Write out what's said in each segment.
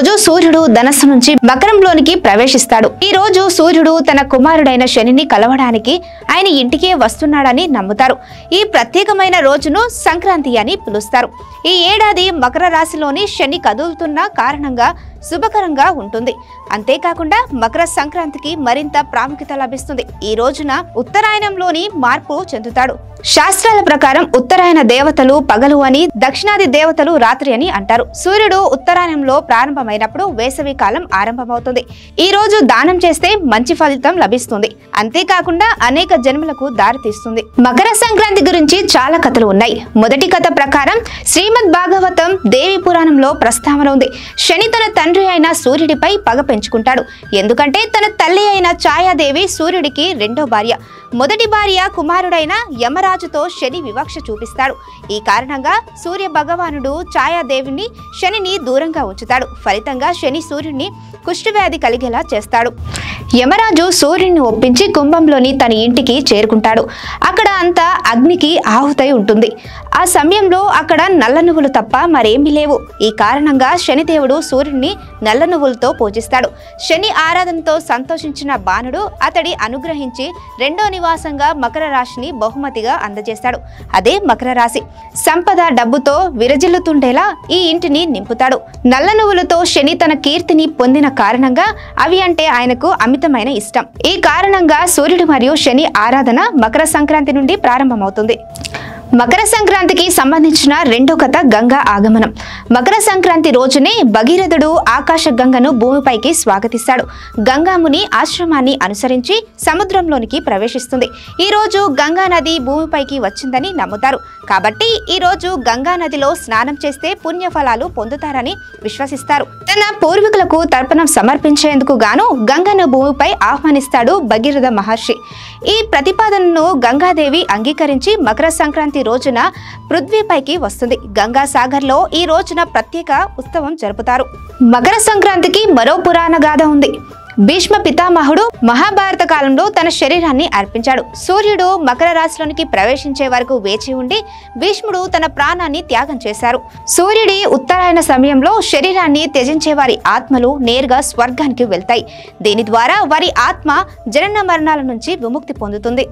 రోజు సూర్యుడు ధనస్సు నుంచి మకరంలోనికి ప్రవేశిస్తాడు. ఈ రోజు సూర్యుడు తన కుమారుడైన శనిని కలవడానికి ఆయన ఇంటికే వస్తున్నాడని నమ్ముతారు. ఈ ప్రత్యేకమైన రోజును సంక్రాంతి అని పిలుస్తారు. ఈ ఏడాది మకర రాశిలోని శని కదులుతున్న కారణంగా శుభకరంగా ఉంటుంది. అంతేకాకుండా మకర సంక్రాంతికి మరింత ప్రాముఖ్యత లభిస్తుంది. ఈ రోజున ఉత్తరాయణంలోని మార్పు చెందుతాడు. శాస్త్రాల ప్రకారం ఉత్తరాయణ దేవతలు పగలు అని, దక్షిణాది దేవతలు రాత్రి అని అంటారు. సూర్యుడు ఉత్తరాయణంలో ప్రారంభమైనప్పుడు వేసవి కాలం ఆరంభమవుతుంది. ఈ రోజు దానం చేస్తే మంచి ఫలితం లభిస్తుంది. అంతేకాకుండా అనేక జన్మలకు దారితీస్తుంది. మకర సంక్రాంతి గురించి చాలా కథలు ఉన్నాయి. మొదటి కథ ప్రకారం శ్రీమద్ భాగవతం దేవి పురాణంలో ప్రస్తావన ఉంది. శని తన తండ్రి అయిన సూర్యుడిపై పగ పెంచుకుంటాడు. ఎందుకంటే తన తల్లి అయిన ఛాయాదేవి సూర్యుడికి రెండో భార్య. మొదటి భార్య కుమారుడైన యమరాజుతో శని వివక్ష చూపిస్తాడు. ఈ కారణంగా సూర్య భగవానుడు ఛాయాదేవిని శనిని దూరంగా ఉంచుతాడు. ఫలితంగా శని సూర్యుడిని కుష్ఠవ్యాధి కలిగేలా చేస్తాడు. యమరాజు సూర్యుడిని ఒప్పించి కుంభంలోని తన ఇంటికి చేరుకుంటాడు. అక్కడ అంతా అగ్నికి ఆహుతై ఉంటుంది. ఆ సమయంలో అక్కడ నల్ల నువ్వులు తప్ప మరేమీ లేవు. ఈ కారణంగా శనిదేవుడు సూర్యుడిని నల్ల నువ్వులతో పూజిస్తాడు. శని ఆరాధనతో సంతోషించిన బాణుడు అతడి అనుగ్రహించి రెండో నివాసంగా మకర రాశిని బహుమతిగా అందజేస్తాడు. అదే మకర రాశి. సంపద డబ్బుతో విరజిల్లుతుండేలా ఈ ఇంటిని నింపుతాడు. నల్ల నువ్వులతో శని తన కీర్తిని పొందిన కారణంగా అవి అంటే ఆయనకు అమితమైన ఇష్టం. ఈ కారణంగా సూర్యుడు మరియు శని ఆరాధన మకర సంక్రాంతి నుండి ప్రారంభమవుతుంది. మకర సంక్రాంతికి సంబంధించిన రెండో కథ గంగా ఆగమనం. మకర సంక్రాంతి రోజునే భగీరథుడు ఆకాశ గంగను భూమిపైకి స్వాగతిస్తాడు. గంగాముని ఆశ్రమాన్ని అనుసరించి సముద్రంలోనికి ప్రవేశిస్తుంది. ఈ రోజు గంగా నది భూమిపైకి వచ్చిందని నమ్ముతారు. కాబట్టి ఈ రోజు గంగా నదిలో స్నానం చేస్తే పుణ్యఫలాలు పొందుతారని విశ్వసిస్తారు. తన పూర్వీకులకు తర్పణం సమర్పించేందుకు గాను గంగను భూమిపై ఆహ్వానిస్తాడు భగీరథ మహర్షి. ఈ ప్రతిపాదనను గంగాదేవి అంగీకరించి మకర సంక్రాంతి రోజున పృథ్వీపైకి వస్తుంది. గంగా సాగర్ లో ఈ రోజున ప్రత్యేక ఉత్సవం జరుపుతారు. మకర సంక్రాంతికి మరో పురాణ గాథ ఉంది. భీష్మ పితామహుడు మహాభారత కాలంలో తన శరీరాన్ని అర్పించాడు. సూర్యుడు మకర రాశిలోనికి ప్రవేశించే వరకు వేచి ఉండి భీష్ముడు తన ప్రాణాన్ని త్యాగం చేశారు. సూర్యుడి ఉత్తరాయణ సమయంలో శరీరాన్ని త్యజించే వారి ఆత్మలు నేరుగా స్వర్గానికి వెళ్తాయి. దీని ద్వారా వారి ఆత్మ జనన మరణాల నుంచి విముక్తి పొందుతుంది.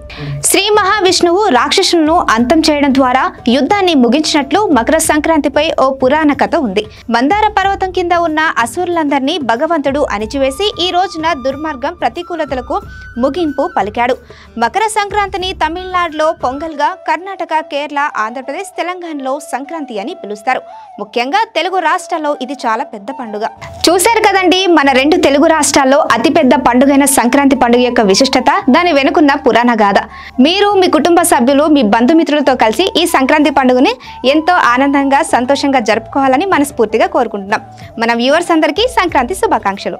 శ్రీ మహావిష్ణువు రాక్షసులను అంతం చేయడం ద్వారా యుద్ధాన్ని ముగించినట్లు మకర సంక్రాంతిపై ఓ పురాణ కథ ఉంది. మందార పర్వతం కింద ఉన్న అసురులందరినీ భగవంతుడు అణిచివేసి ఈ రోజున దుర్మార్గం ప్రతికూలతలకు ముగింపు పలికాడు. మకర సంక్రాంతిని తమిళనాడులో పొంగల్గా, కర్ణాటక, కేరళ, ఆంధ్రప్రదేశ్, తెలంగాణలో సంక్రాంతి అని పిలుస్తారు. ముఖ్యంగా తెలుగు రాష్ట్రాల్లో ఇది చాలా పెద్ద పండుగ. చూశారు కదండి మన రెండు తెలుగు రాష్ట్రాల్లో అతిపెద్ద పండుగైన సంక్రాంతి పండుగ యొక్క విశిష్టత, దాని వెనుకున్న పురాణ గాథ. మీరు మీ కుటుంబ సభ్యులు, మీ బంధుమిత్రులతో కలిసి ఈ సంక్రాంతి పండుగని ఎంతో ఆనందంగా, సంతోషంగా జరుపుకోవాలని మనస్ఫూర్తిగా కోరుకుంటున్నాం. మన వ్యూవర్స్ అందరికీ సంక్రాంతి శుభాకాంక్షలు.